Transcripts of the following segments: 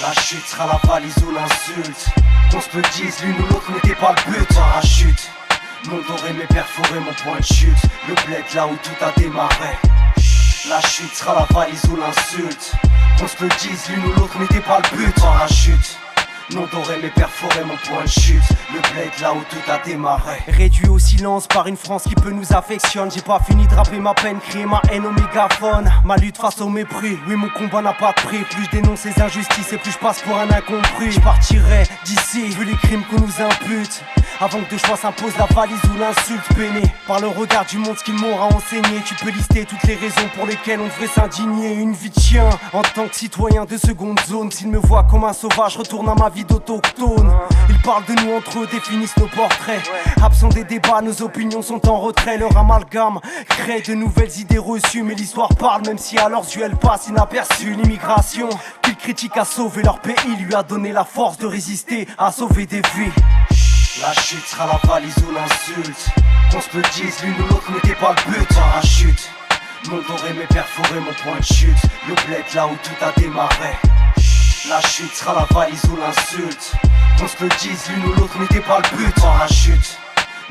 La chute sera la valise ou l'insulte. Qu'on se le dise, l'une ou l'autre n'était pas le but. Parachute, mon doré mais perforé mon point de chute. Le bled là où tout a démarré. La chute sera la valise ou l'insulte. Qu'on se le dise, l'une ou l'autre n'était pas le but. Parachute, non doré mais perforé mon point de chute. Le bled là où tout a démarré. Réduit au silence par une France qui peu nous affectionne. J'ai pas fini de rapper ma peine, crier ma haine au mégaphone. Ma lutte face au mépris, oui mon combat n'a pas de prix. Plus je dénonce les injustices et plus je passe pour un incompris. Je partirai d'ici, vu les crimes qu'on nous impute. Avant que de choix s'impose la valise ou l'insulte. Peiné par le regard du monde, ce qu'il m'aura enseigné. Tu peux lister toutes les raisons pour lesquelles on devrait s'indigner. Une vie de chien, en tant que citoyen de seconde zone. S'ils me voient comme un sauvage, retourne à ma vie d'autochtone. Ils parlent de nous entre eux, définissent nos portraits. Absents des débats, nos opinions sont en retrait. Leur amalgame crée de nouvelles idées reçues. Mais l'histoire parle, même si à leurs yeux elle passe inaperçue. L'immigration qu'ils critiquent a sauvé leur pays, lui a donné la force de résister, à sauver des vies. La chute sera la valise ou l'insulte. Qu'on se le dise, l'une ou l'autre n'était pas le but. Parachute, mon doré mais perforé mon point de chute. Le bled là où tout a démarré. La chute sera la valise ou l'insulte. Qu'on se le dise, l'une ou l'autre n'était pas le but. Parachute,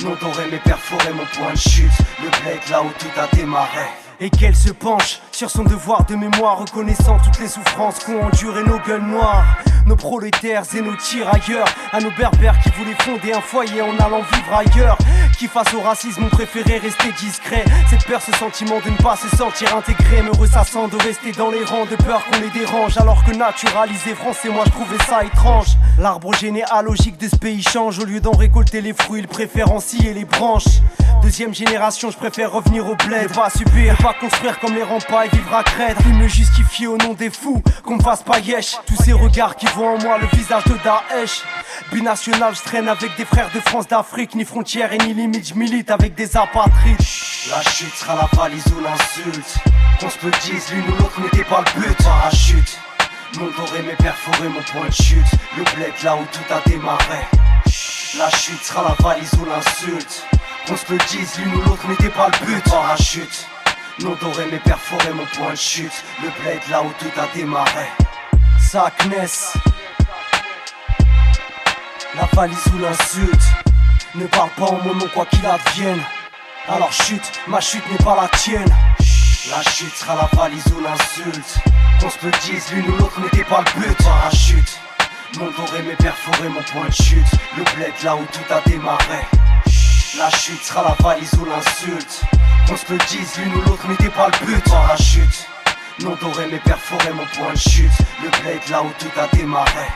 non doré mais perforé mon point de chute. Le bled là où tout a démarré. Et qu'elle se penche sur son devoir de mémoire, reconnaissant toutes les souffrances qu'ont enduré nos gueules noires. Nos prolétaires et nos tirailleurs, à nos berbères qui voulaient fonder un foyer en allant vivre ailleurs. Qui face au racisme ont préféré rester discret. Cette peur, ce sentiment de ne pas se sentir intégré, me ressassant de rester dans les rangs de peur qu'on les dérange. Alors que naturalisé français, moi je trouvais ça étrange. L'arbre généalogique de ce pays change. Au lieu d'en récolter les fruits, il préfère en scier les branches. Deuxième génération, je préfère revenir au bled. Ne pas subir, ne pas construire comme les remparts et vivre à crête. Puis me justifier au nom des fous, qu'on me fasse pas yesh. Tous ces regards qui voient en moi le visage de Daesh. Binational, je traîne avec des frères de France, d'Afrique. Ni frontières et ni limites, je milite avec des apatrides. La chute sera la valise ou l'insulte. Qu'on se le dise, l'une ou l'autre n'était pas le but. Parachute, mon doré mais perforé mon point de chute. Le bled là où tout a démarré. La chute sera la valise ou l'insulte. Qu'on se le dise, l'une ou l'autre n'était pas le but. Parachute, non doré mais perforé mon point de chute. Le bled là où tout a démarré. Sakness, la valise ou l'insulte. Ne parle pas en mon nom quoi qu'il advienne. Alors chute, ma chute n'est pas la tienne. La chute sera la valise ou l'insulte. Qu'on se le dise, l'une ou l'autre n'était pas le but. Parachute, mon doré mais perforé mon point de chute. Le bled là où tout a démarré. La chute sera la valise ou l'insulte. Qu'on se le dise, l'une ou l'autre n'était pas le but. Parachute, non doré mais perforé mon point de chute. Le bled là où tout a démarré.